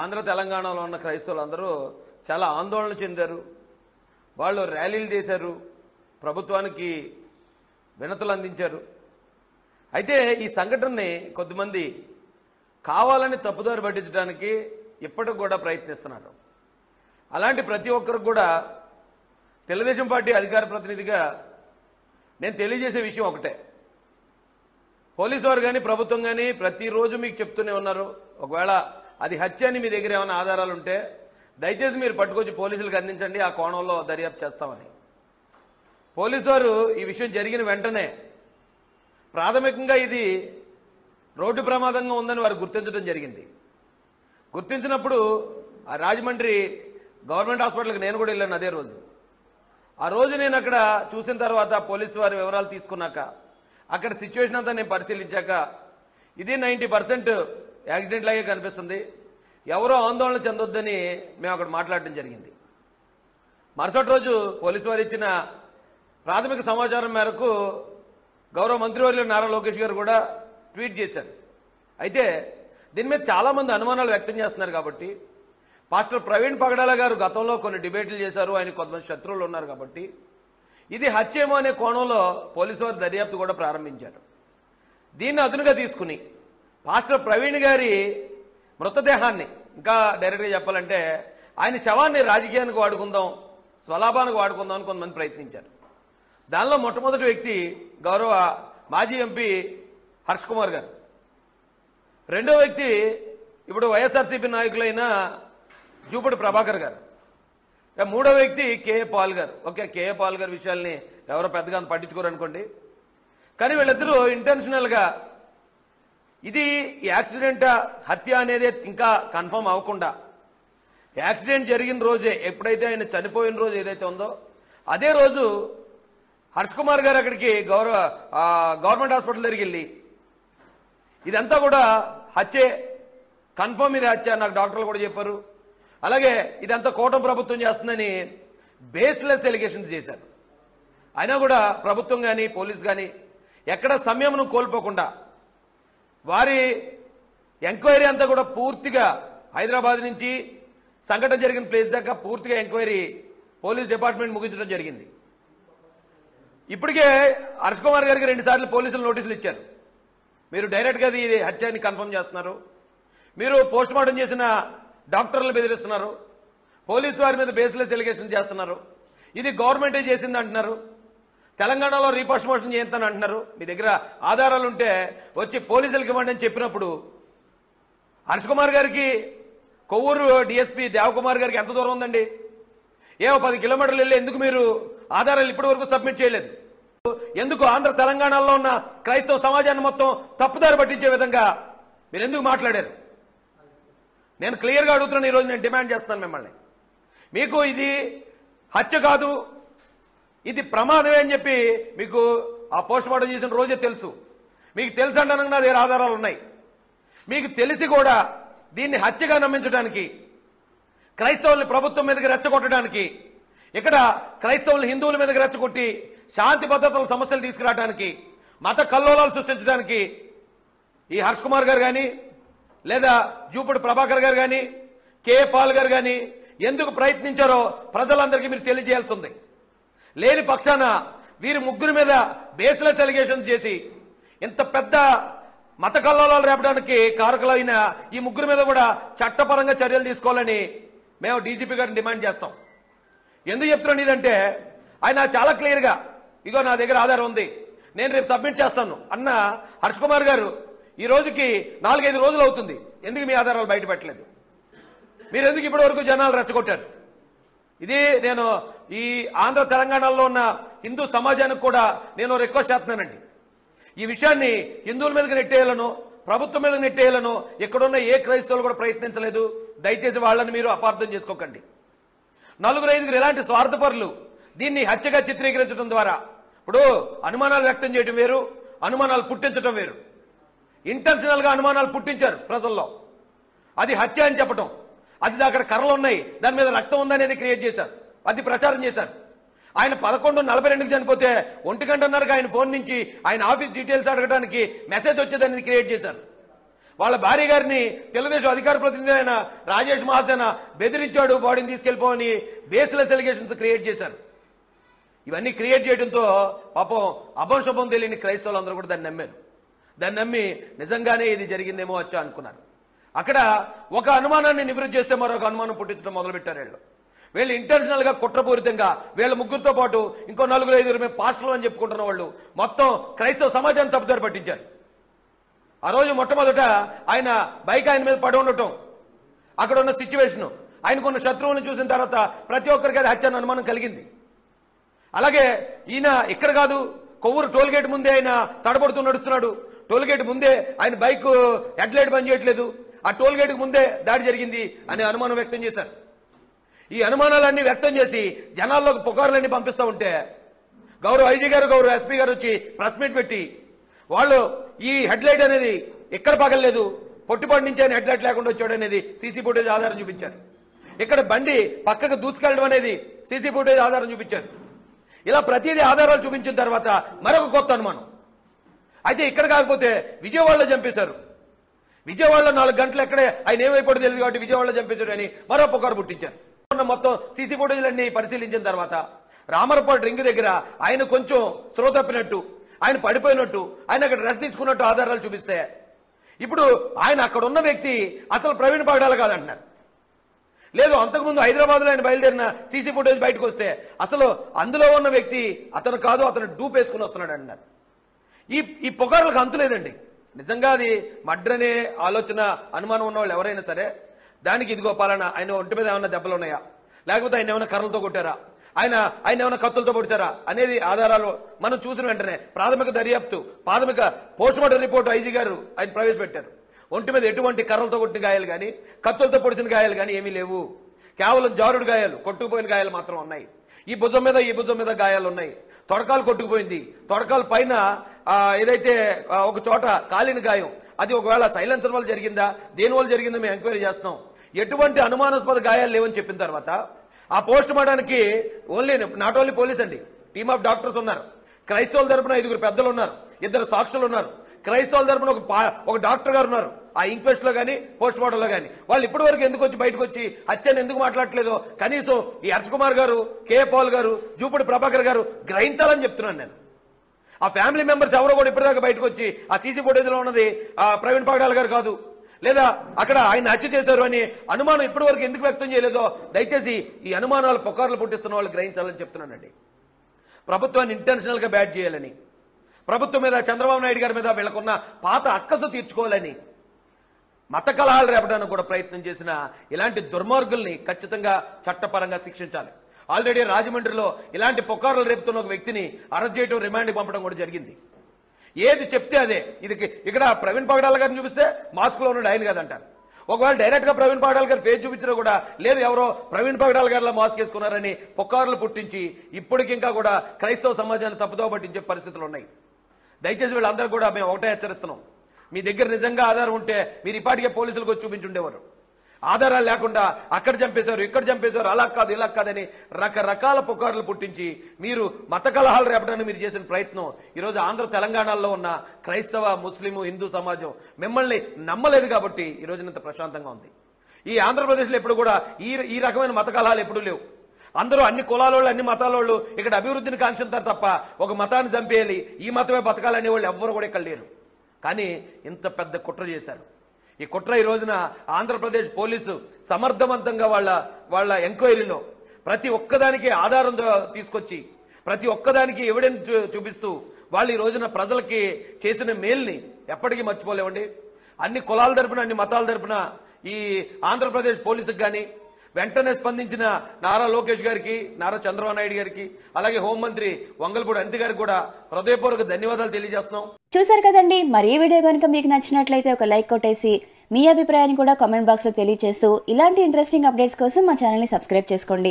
ఆంధ్ర తెలంగాణలో ఉన్న క్రైస్తవులందరూ చాలా ఆందోళన చెందారు. వాళ్ళు ర్యాలీలు చేశారు, ప్రభుత్వానికి వినతులు అందించారు. అయితే ఈ సంఘటనని కొద్దిమంది కావాలని తప్పుదారి పట్టించడానికి ఇప్పటికి కూడా ప్రయత్నిస్తున్నారు. అలాంటి ప్రతి ఒక్కరికి కూడా తెలుగుదేశం పార్టీ అధికార ప్రతినిధిగా నేను తెలియజేసే విషయం ఒకటే. పోలీసు వారు కానీ ప్రభుత్వం కానీ ప్రతిరోజు మీకు చెప్తూనే ఉన్నారు, ఒకవేళ అది హత్య అని మీ దగ్గర ఏమైనా ఆధారాలు ఉంటే దయచేసి మీరు పట్టుకొచ్చి పోలీసులకు అందించండి, ఆ కోణంలో దర్యాప్తు చేస్తామని. పోలీసు వారు ఈ విషయం జరిగిన వెంటనే ప్రాథమికంగా ఇది రోడ్డు ప్రమాదంగా ఉందని వారు గుర్తించడం జరిగింది. గుర్తించినప్పుడు ఆ రాజమండ్రి గవర్నమెంట్ హాస్పిటల్కి నేను కూడా వెళ్ళాను అదే రోజు. ఆ రోజు నేను అక్కడ చూసిన తర్వాత పోలీసు వారి వివరాలు తీసుకున్నాక అక్కడ సిచ్యువేషన్ అంతా నేను పరిశీలించాక ఇది 90% యాక్సిడెంట్ లాగే కనిపిస్తుంది, ఎవరో ఆందోళన చెందొద్దని మేము అక్కడ మాట్లాడడం జరిగింది. మరుసటి రోజు పోలీసు వారు ఇచ్చిన ప్రాథమిక సమాచారం మేరకు గౌరవ మంత్రివర్యులు నారా లోకేష్ గారు కూడా ట్వీట్ చేశారు. అయితే దీని మీద చాలామంది అనుమానాలు వ్యక్తం చేస్తున్నారు. కాబట్టి పాస్టర్ ప్రవీణ్ పగడాల గారు గతంలో కొన్ని డిబేట్లు చేశారు, ఆయన కొంతమంది శత్రువులు ఉన్నారు. కాబట్టి ఇది హత్యేమో అనే కోణంలో పోలీసు వారు దర్యాప్తు కూడా ప్రారంభించారు. దీన్ని అదునుగా తీసుకుని పాస్టర్ ప్రవీణ్ గారి మృతదేహాన్ని, ఇంకా డైరెక్ట్గా చెప్పాలంటే ఆయన శవాన్ని రాజకీయానికి వాడుకుందాం, స్వలాభానికి వాడుకుందాం అని కొంతమంది ప్రయత్నించారు. దానిలో మొట్టమొదటి వ్యక్తి గౌరవ మాజీ ఎంపీ హర్ష్ కుమార్ గారు. రెండో వ్యక్తి ఇప్పుడు వైఎస్ఆర్సీపీ నాయకులైన జూపూడి ప్రభాకర్ గారు. మూడో వ్యక్తి కేఏ పాల్ గారు. ఓకే, కేఏ పాల్ గారి విషయాల్ని ఎవరో పెద్దగా పట్టించుకోరు అనుకోండి, కానీ వీళ్ళిద్దరూ ఇంటెన్షనల్గా ఇది యాక్సిడెంట్ హత్య అనేది ఇంకా కన్ఫర్మ్ అవ్వకుండా యాక్సిడెంట్ జరిగిన రోజే, ఎప్పుడైతే ఆయన చనిపోయిన రోజు ఏదైతే ఉందో అదే రోజు హర్ష్ కుమార్ గారు అక్కడికి గవర్నమెంట్ హాస్పిటల్ దగ్గరికి వెళ్ళి ఇదంతా కూడా హత్యే, కన్ఫర్మ్ ఇది హత్య, నాకు డాక్టర్లు కూడా చెప్పారు, అలాగే ఇదంతా కూటమి ప్రభుత్వం చేస్తుందని బేస్లెస్ ఎలిగేషన్స్ చేశారు. అయినా కూడా ప్రభుత్వం కానీ పోలీస్ కానీ ఎక్కడ సంయమనం కోల్పోకుండా వారి ఎంక్వైరీ అంతా కూడా పూర్తిగా హైదరాబాద్ నుంచి సంఘటన జరిగిన ప్లేస్ దాకా పూర్తిగా ఎంక్వైరీ పోలీస్ డిపార్ట్మెంట్ ముగించడం జరిగింది. ఇప్పటికే హర్ష్ కుమార్ గారికి 2 సార్లు పోలీసులు నోటీసులు ఇచ్చారు. మీరు డైరెక్ట్గా ఇది హత్యని కన్ఫర్మ్ చేస్తున్నారు, మీరు పోస్ట్ మార్టం చేసిన డాక్టర్లు బెదిరిస్తున్నారు, పోలీసు వారి మీద బేస్లెస్ ఎలిగేషన్ చేస్తున్నారు, ఇది గవర్నమెంటే చేసింది అంటున్నారు, తెలంగాణలో రీపోస్ట్ మార్టం చేస్తాను అంటున్నారు. మీ దగ్గర ఆధారాలు ఉంటే వచ్చి పోలీసులకు ఇవ్వండి అని చెప్పినప్పుడు హర్ష్ కుమార్ గారికి కొవ్వూరు డిఎస్పీ దేవకుమార్ గారికి ఎంత దూరం ఉందండి? 10 కిలోమీటర్లు వెళ్ళి ఎందుకు మీరు ఆధారాలు ఇప్పటి వరకు సబ్మిట్ చేయలేదు? ఎందుకు ఆంధ్ర తెలంగాణలో ఉన్న క్రైస్తవ సమాజాన్ని మొత్తం తప్పుదారి పట్టించే విధంగా మీరు ఎందుకు మాట్లాడారు? నేను క్లియర్గా అడుగుతున్నాను, ఈరోజు నేను డిమాండ్ చేస్తాను మిమ్మల్ని. మీకు ఇది హత్య కాదు, ఇది ప్రమాదమే అని చెప్పి మీకు ఆ పోస్ట్ మార్టం చేసిన రోజే తెలుసు. మీకు తెలుసు అంటాను, నా దగ్గర ఆధారాలు ఉన్నాయి. మీకు తెలిసి కూడా దీన్ని హత్యగా నమ్మించడానికి, క్రైస్తవుల్ని ప్రభుత్వం మీదకి రెచ్చగొట్టడానికి, ఇక్కడ క్రైస్తవులు హిందువుల మీదకి రెచ్చగొట్టి శాంతి భద్రతల సమస్యలు తీసుకురావడానికి, మత కల్లోలాలు సృష్టించడానికి ఈ హర్ష్ కుమార్ గారు కానీ లేదా జూపూడి ప్రభాకర్ గారు కానీ కేఏ పాల్ గారు కానీ ఎందుకు ప్రయత్నించారో ప్రజలందరికీ మీరు తెలియజేయాల్సి ఉంది. లేని పక్షాన వీరి ముగ్గురు మీద బేస్లెస్ ఎలిగేషన్స్ చేసి ఇంత పెద్ద మత కల్లోలాలు రేపడానికి కారకులైన ఈ ముగ్గురు మీద కూడా చట్టపరంగా చర్యలు తీసుకోవాలని మేము డీజీపీ గారిని డిమాండ్ చేస్తాం. ఎందుకు చెప్తున్నాను ఇదంటే, ఆయన చాలా క్లియర్గా ఇగో నా దగ్గర ఆధారం ఉంది, నేను రేపు సబ్మిట్ చేస్తాను అన్న హర్ష్ కుమార్ గారు ఈ రోజుకి 4-5 రోజులు అవుతుంది. ఎందుకు మీ ఆధారాలు బయట పెట్టలేదు? మీరు ఎందుకు ఇప్పటి వరకు జనాలు రెచ్చగొట్టారు? ఇది నేను ఈ ఆంధ్ర తెలంగాణలో ఉన్న హిందూ సమాజానికి కూడా నేను రిక్వెస్ట్ చేస్తున్నానండి. ఈ విషయాన్ని హిందువుల మీదకి నెట్టేయాలను, ప్రభుత్వం మీద నెట్టేయాలను ఇక్కడున్న ఏ క్రైస్తవులు కూడా ప్రయత్నించలేదు. దయచేసి వాళ్ళని మీరు అపార్థం చేసుకోకండి. 4-5 ఇలాంటి స్వార్థపరులు దీన్ని హత్యగా చిత్రీకరించడం ద్వారా ఇప్పుడు అనుమానాలు వ్యక్తం చేయడం వేరు, అనుమానాలు పుట్టించడం వేరు. ఇంటెన్షనల్గా అనుమానాలు పుట్టించారు ప్రజల్లో, అది హత్య అని చెప్పడం, అది అక్కడ కర్రలు ఉన్నాయి దాని మీద రక్తం ఉందనేది క్రియేట్ చేశారు, అది ప్రచారం చేశారు. ఆయన 11:42కి చనిపోతే 1 గంటన్నరకు ఆయన ఫోన్ నుంచి ఆయన ఆఫీస్ డీటెయిల్స్ అడగడానికి మెసేజ్ వచ్చేదాన్ని క్రియేట్ చేశారు. వాళ్ళ భార్య గారిని తెలుగుదేశం అధికార ప్రతినిధి అయిన రాజేష్ మహాసేన బెదిరించాడు, బాడీని తీసుకెళ్లిపోని బేస్లెస్ ఎలిగేషన్స్ క్రియేట్ చేశారు. ఇవన్నీ క్రియేట్ చేయడంతో పాపం అభంశుభం తెలియని క్రైస్తవులందరూ కూడా దాన్ని నమ్మారు. దాన్ని నమ్మి నిజంగానే ఇది జరిగిందేమో వచ్చా అనుకున్నారు. అక్కడ ఒక అనుమానాన్ని నివృత్తి చేస్తే మరొక అనుమానం పుట్టించడం మొదలుపెట్టారు. వీళ్ళు ఇంటెన్షనల్ గా కుట్రపూరితంగా వీళ్ళ ముగ్గురితో పాటు ఇంకో 4-5 మేము పాస్టర్లు అని చెప్పుకుంటున్న వాళ్ళు మొత్తం క్రైస్తవ సమాజాన్ని తప్పుదారి పట్టించారు. ఆ రోజు మొట్టమొదట ఆయన బైక్ ఆయన మీద పడి ఉండటం, అక్కడ ఉన్న సిచ్యువేషన్, ఆయనకున్న శత్రువులను చూసిన తర్వాత ప్రతి ఒక్కరికి అది హత్య అనుమానం కలిగింది. అలాగే ఈయన ఇక్కడ కాదు, కొవ్వూరు టోల్గేట్ ముందే ఆయన తడబడుతూ నడుస్తున్నాడు. టోల్గేట్ ముందే ఆయన బైక్ హెడ్ లైట్ పని చేయట్లేదు, ఆ టోల్గేట్ ముందే దాడి జరిగింది అనే అనుమానం వ్యక్తం చేశారు. ఈ అనుమానాలన్నీ వ్యక్తం చేసి జనాల్లోకి పుకార్లన్నీ పంపిస్తూ ఉంటే గౌరవ ఐజీ గారు, గౌరవ ఎస్పీ గారు వచ్చి ప్రెస్ మీట్ పెట్టి వాళ్ళు ఈ హెడ్ లైట్ అనేది ఎక్కడ పగలలేదు, పొట్టిపాటి నుంచి ఆయన హెడ్ లైట్ లేకుండా వచ్చాడు అనేది సీసీ ఫుటేజ్ ఆధారం చూపించారు. ఇక్కడ బండి పక్కకు దూసుకెళ్ళడం అనేది సీసీ ఫుటేజ్ ఆధారం చూపించారు. ఇలా ప్రతిదీ ఆధారాలు చూపించిన తర్వాత మరొక కొత్త అనుమానం. అయితే ఇక్కడ కాకపోతే విజయవాడలో చంపేశారు. విజయవాడలో 4 గంటలు ఎక్కడే ఆయన ఏమైపోతే తెలియదు కాబట్టి విజయవాడలో చంపేశాడు అని మరో పుకారు పుట్టించారు. మొత్తం సీసీ ఫుటేజ్లన్నీ పరిశీలించిన తర్వాత రామరపాడు రింగ్ దగ్గర ఆయన కొంచెం స్పృహ తప్పినట్టు, ఆయన పడిపోయినట్టు, ఆయన అక్కడ రెస్ట్ తీసుకున్నట్టు ఆధారాలు చూపిస్తే ఇప్పుడు ఆయన అక్కడ ఉన్న వ్యక్తి అసలు ప్రవీణ్ పగడాల కాదంటున్నారు. లేదు, అంతకుముందు హైదరాబాద్లో ఆయన బయలుదేరిన సీసీ ఫుటేజ్ బయటకు వస్తే అసలు అందులో ఉన్న వ్యక్తి అతను కాదు, అతను డూప్ వేసుకుని వస్తున్నాడు అంటున్నారు. ఈ పుకార్లకు అంతులేదండి. నిజంగా అది మర్డర్ అనే ఆలోచన అనుమానం ఉన్న వాళ్ళు ఎవరైనా సరే దానికి ఇదిగో పాలన ఆయన ఒంటి మీద ఏమైనా దెబ్బలు ఉన్నాయా, లేకపోతే ఆయన ఏమైనా కర్రలతో కొట్టారా, ఆయన ఏమైనా కత్తులతో పొడిచారా అనేది ఆధారాలు మనం చూసిన వెంటనే ప్రాథమిక దర్యాప్తు, ప్రాథమిక పోస్ట్మార్టం రిపోర్ట్ ఐజీ గారు ఆయన ప్రవేశపెట్టారు. ఒంటి మీద ఎటువంటి కర్రలతో కొట్టిన గాయాలు కానీ కత్తులతో పొడిచిన గాయాలు కానీ ఏమీ లేవు. కేవలం జారుడు గాయాలు, కొట్టుకుపోయిన గాయాలు మాత్రం ఉన్నాయి. ఈ భుజం మీద గాయాలు ఉన్నాయి. తొడకాలు కొట్టుకుపోయింది. తొడకాల పైన ఏదైతే ఒక చోట కాలిన గాయం, అది ఒకవేళ సైలెన్సర్ వల్ల జరిగిందా, దేని వల్ల జరిగిందో మేము ఎంక్వైరీ చేస్తున్నాం. ఎటువంటి అనుమానాస్పద గాయాలు లేవని చెప్పిన తర్వాత ఆ పోస్ట్ మార్టానికి నాట్ ఓన్లీ పోలీస్ అండి, టీమ్ ఆఫ్ డాక్టర్స్ ఉన్నారు. క్రైస్తవుల తరపున 5 పెద్దలు ఉన్నారు, 2 సాక్షులు ఉన్నారు. క్రైస్తవుల తరపున ఒక డాక్టర్ గారు ఉన్నారు. ఆ ఇంక్వెస్ట్ లో కానీ పోస్ట్ మార్టం లో కానీ వాళ్ళు ఇప్పటి వరకు ఎందుకు వచ్చి బయటకు వచ్చి హత్యను ఎందుకు మాట్లాడలేదో కనీసం ఈ హర్ష్ కుమార్ గారు, కే పాల్ గారు, జూపూడి ప్రభాకర్ గారు గ్రహించాలని చెప్తున్నాను నేను. ఆ ఫ్యామిలీ మెంబర్స్ ఎవరో కూడా ఇప్పటిదాకా బయటకు వచ్చి ఆ సీసీ ఫుటేజ్ లో ఉన్నది ప్రవీణ్ పగడాల్ గారు కాదు, లేదా అక్కడ ఆయన హత్య చేశారు అని అనుమానం ఇప్పటి వరకు ఎందుకు వ్యక్తం చేయలేదో దయచేసి ఈ అనుమానాలు పుకార్లు పుట్టిస్తున్న వాళ్ళు గ్రహించాలని చెప్తున్నానండి. ప్రభుత్వాన్ని ఇంటెన్షనల్ గా బ్యాట్ చేయాలని, ప్రభుత్వం మీద చంద్రబాబు నాయుడు గారి మీద వీళ్ళకున్న పాత అక్కసు తీర్చుకోవాలని, మత కలహాలు రేపడానికి కూడా ప్రయత్నం చేసిన ఇలాంటి దుర్మార్గుల్ని ఖచ్చితంగా చట్టపరంగా శిక్షించాలి. ఆల్రెడీ రాజమండ్రిలో ఇలాంటి పుకార్లు రేపుతున్న ఒక వ్యక్తిని అరెస్ట్ చేయడం, రిమాండ్కి పంపడం కూడా జరిగింది. ఏది చెప్తే అదే. ఇది ఇక్కడ ప్రవీణ్ పగడాల గారిని చూపిస్తే మాస్క్ లో ఉన్నాడు ఆయన కాదంటారు. ఒకవేళ డైరెక్ట్ గా ప్రవీణ్ పగడాల గారు ఫేస్ చూపించినా కూడా లేదు, ఎవరో ప్రవీణ్ పగడాల గారిలో మాస్క్ వేసుకున్నారని పుకార్లు పుట్టించి ఇప్పటికింకా కూడా క్రైస్తవ సమాజాన్ని తప్పుదోవ పట్టించే పరిస్థితులు ఉన్నాయి. దయచేసి వీళ్ళందరూ కూడా మేము ఒకటే హెచ్చరిస్తున్నాం, మీ దగ్గర నిజంగా ఆధారం ఉంటే మీరు ఇప్పటికే పోలీసులకు వచ్చి చూపించుండేవారు. ఆధారాలు లేకుండా అక్కడ చంపేశారు, ఇక్కడ చంపేశారు, అలా కాదు ఇలా కాదని రకరకాల పుకార్లు పుట్టించి మీరు మత కలహాలు రేపడానికి మీరు చేసిన ప్రయత్నం ఈరోజు ఆంధ్ర తెలంగాణలో ఉన్న క్రైస్తవ, ముస్లిం, హిందూ సమాజం మిమ్మల్ని నమ్మలేదు కాబట్టి ఈ రోజున ఇంత ప్రశాంతంగా ఉంది. ఈ ఆంధ్రప్రదేశ్లో ఎప్పుడు కూడా ఈ రకమైన మత కలహాలు ఎప్పుడూ లేవు. అందరూ అన్ని కులాల వాళ్ళు, అన్ని మతాల వాళ్ళు ఇక్కడ అభివృద్ధిని కాంక్షింటారు తప్ప ఒక మతాన్ని చంపేయాలి, ఈ మతమే బతకాలనే వాళ్ళు ఎవ్వరు కూడా ఇక్కడ లేరు. కానీ ఇంత పెద్ద కుట్ర చేశారు. ఈ కుట్ర ఈ రోజున ఆంధ్రప్రదేశ్ పోలీసు సమర్థవంతంగా వాళ్ళ ఎంక్వైరీలో ప్రతి ఒక్కదానికి ఆధారం తీసుకొచ్చి ప్రతి ఒక్కదానికి ఎవిడెన్స్ చూపిస్తూ వాళ్ళు ఈ రోజున ప్రజలకి చేసిన మేల్ని ఎప్పటికీ మర్చిపోలేవండి. అన్ని కులాల తరపున, అన్ని మతాల తరపున ఈ ఆంధ్రప్రదేశ్ పోలీసుకు కానీ వెంటనే స్పందించిన నారా లోకేష్ గారికి, నారా చంద్రబాబు నాయుడు గారికి, అలాగే హోంమంత్రి వంగల్పూడి అనిత గారికి కూడా హృదయపూర్వక ధన్యవాదాలు తెలియజేస్తున్నాం. చూసారు కదండి, మరి ఈ వీడియో కనుక మీకు నచ్చినట్లయితే ఒక లైక్ కొట్టేసి మీ అభిప్రాయాన్ని కూడా కామెంట్ బాక్స్ లో తెలియజేస్తూ ఇలాంటి ఇంట్రెస్టింగ్ అప్డేట్స్ కోసం మా ఛానల్ ని సబ్స్క్రైబ్ చేసుకోండి.